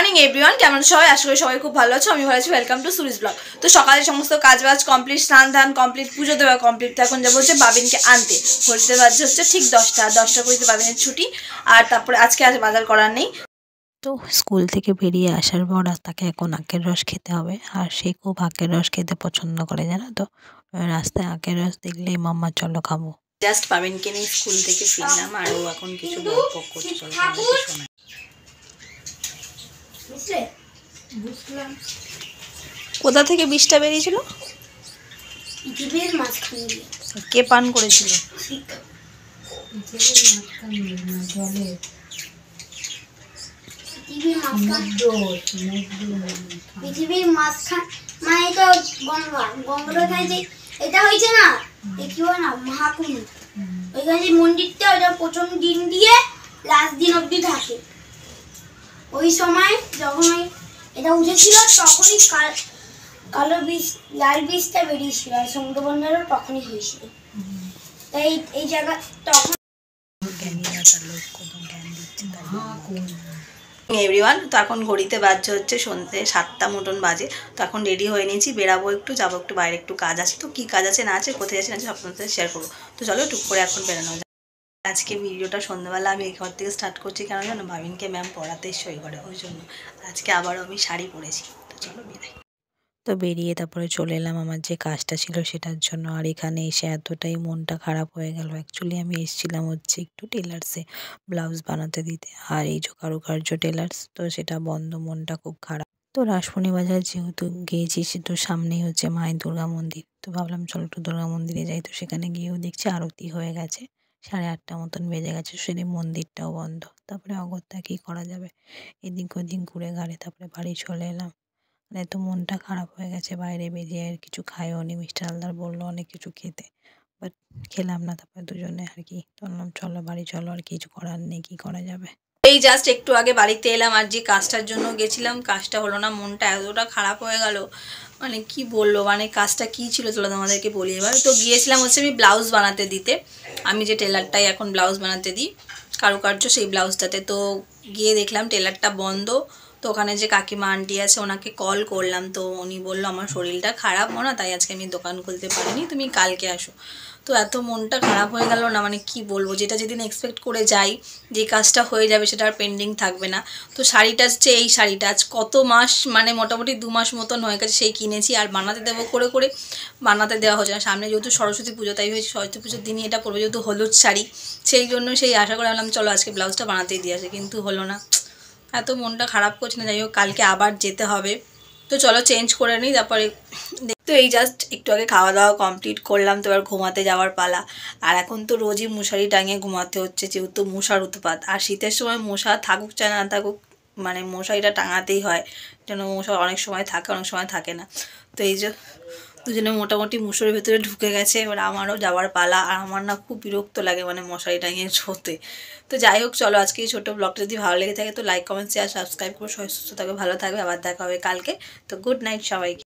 Morning everyone, কেমন সবাই? আশা করি সবাই খুব ভালো আছো। আমি ভালো আছি। ওয়েলকাম টু সুরিজ ব্লগ। তো সকালে সমস্ত কাজবাজ কমপ্লিট, স্নান ধান কমপ্লিট, পুজো দেওয়া কমপ্লিট। তো এখন যাবো হচ্ছে বাবিনকে আনতে। ঘড়িতে বাজছে হচ্ছে ঠিক 10টা করিতে বাবিনের ছুটি। আর তারপরে আজকে আর বাজার করার নেই। তো স্কুল থেকে বেরিয়ে আসার পর তাকে এখন আখের রস খেতে হবে, আর সে খুব আখের রস খেতে পছন্দ করে, জানো তো। রাস্তায় আখের রস দেখলেই মাম্মা চলো খাবো। জাস্ট বাবিনকে নিয়ে স্কুল থেকে ফিরলাম, আর ও এখন কিছু গল্প করছে। চলো তোমাদেরকে শোনাই। বুঝলাম কোথা থেকে বিষটা বেরিয়েছিল? পৃথিবীর মাঝখানে কে পান করেছিল? পৃথিবীর মাঝখান মানে এটা গঙ্গা যে এটা হয়েছে না, কি হয় না, মহাকুম্ভ। ওইখানে যে মন্দিরটা, ওটা প্রথম দিন দিয়ে লাস্ট দিন অবধি থাকে। ওই সময় যখন এটা উঠেছিল তখনই কালো বীজ, লাল বীজটা বেরিয়েছিল, আর সমুদ্র বন্যারও তখনই হয়েছিল। তাই এই জায়গা তখন এভরিওয়ান, তো এখন ঘড়িতে বাজছে হচ্ছে সন্ধ্যে 7টা মতন বাজে। তো এখন রেডি হয়ে নিয়েছি, বেরাবো একটু, যাবো একটু বাইরে, একটু কাজ আছে। তো কী কাজ আছে না আছে, কোথায় আছে না আছে, আপনাদের সাথে শেয়ার করবো। তো চলো টুক করে এখন বেরোনো যায়। আজকে ভিডিওটা সন্ধ্যাবেলা আমি এই ঘর থেকে স্টার্ট করছি, কেন জানো? ভাবিনকে ম্যাম পড়াতে সই করে, ওই জন্য আজকে আবারও আমি শাড়ি পরেছি। তো চলো বেরাই। তো বেরিয়ে তারপরে চলে এলাম আমার যে কাজটা ছিল সেটার জন্য। আর এখানে এসে এতটাই মনটা খারাপ হয়ে গেল। অ্যাকচুয়ালি আমি এসেছিলাম হচ্ছে একটু টেলার্সে ব্লাউজ বানাতে দিতে, আর এই যে কারুকার্য টেলার্স, তো সেটা বন্ধ, মনটা খুব খারাপ। তো রাসমণি বাজার যেহেতু গিয়েছি, সে তো সামনেই হচ্ছে মায়ের দুর্গা মন্দির। তো ভাবলাম চলো একটু দুর্গা মন্দিরে যাই। তো সেখানে গিয়েও দেখছি আরতি হয়ে গেছে, 8:30 মতন বেজে গেছে, সেটি মন্দিরটাও বন্ধ। তারপরে অগত্যা কী করা যাবে, এদিক ওদিক ঘুরে ঘাড়ে তারপরে বাড়ি চলে এলাম। মানে তো মনটা খারাপ হয়ে গেছে। বাইরে বেরিয়ে আর কিছু খাইও নি। মিস্টার হালদার বললো অনেক কিছু খেতে, বাট খেলাম না। তারপরে দুজনে আর কি বললাম চলো বাড়ি চলো, আর কিছু করার নেই, কী করা যাবে। এই জাস্ট একটু আগে বাড়িতে এলাম, আর যে কাজটার জন্য গেছিলাম কাজটা হলো না। মনটা এতটা খারাপ হয়ে গেল, মানে কি বললো, মানে কাজটা কী ছিল চলো তোমাদেরকে বলি এবার। তো গিয়েছিলাম হচ্ছে আমি ব্লাউজ বানাতে দিতে, আমি যে টেলারটাই এখন ব্লাউজ বানাতে দিই কারুকার্য, সেই ব্লাউজটাতে। তো গিয়ে দেখলাম টেলারটা বন্ধ। তো ওখানে যে কাকিমা আন্টি আছে ওনাকে কল করলাম, তো উনি বললো আমার শরীরটা খারাপ না, তাই আজকে আমি দোকান খুলতে পারিনি, তুমি কালকে আসো। তো এত মনটা খারাপ হয়ে গেল না, মানে কি বলবো, যেটা যেদিন এক্সপেক্ট করে যাই যে কাজটা হয়ে যাবে সেটা আর পেন্ডিং থাকবে না। তো শাড়িটা হচ্ছে এই শাড়িটা আজ কত মাস, মানে মোটামুটি 2 মাস মতন হয়ে গেছে সেই কিনেছি, আর বানাতে দেবো করে করে বানাতে দেওয়া হচ্ছে না। সামনে যেহেতু সরস্বতী পুজো, তাই হয়েছে সরস্বতী পুজোর দিনই এটা পড়বে, যেহেতু হলুদ শাড়ি, সেই জন্য সেই আশা করে আনলাম চলো আজকে ব্লাউজটা বানাতেই দিয়ে আসে, কিন্তু হলো না। এত মনটা খারাপ করছে না। যাই হোক, কালকে আবার যেতে হবে। তো চলো চেঞ্জ করে নিই তারপরে। তো এই জাস্ট একটু আগে খাওয়া দাওয়া কমপ্লিট করলাম, তো এবার ঘুমাতে যাওয়ার পালা। আর এখন তো রোজই মশারি টাঙিয়ে ঘুমাতে হচ্ছে, যেহেতু মশার উৎপাত। আর শীতের সময় মশা থাকুক চায় না থাকুক, মানে মশারিটা টাঙাতেই হয়, যেন মশা অনেক সময় থাকে অনেক সময় থাকে না। তো এই যে দুজনে মোটামুটি মশারির ভেতরে ঢুকে গেছে, এবার আমারও যাওয়ার পালা। আর আমার না খুব বিরক্ত লাগে মানে মশারি টাঙিয়ে শোতে। তো যাই হোক চলো, আজকে এই ছোটো ব্লগটা যদি ভালো লেগে থাকে তো লাইক কমেন্ট শেয়ার সাবস্ক্রাইব করে সবাই সুস্থ থাকবে, ভালো থাকবে। আবার দেখা হবে কালকে। তো গুড নাইট সবাইকে।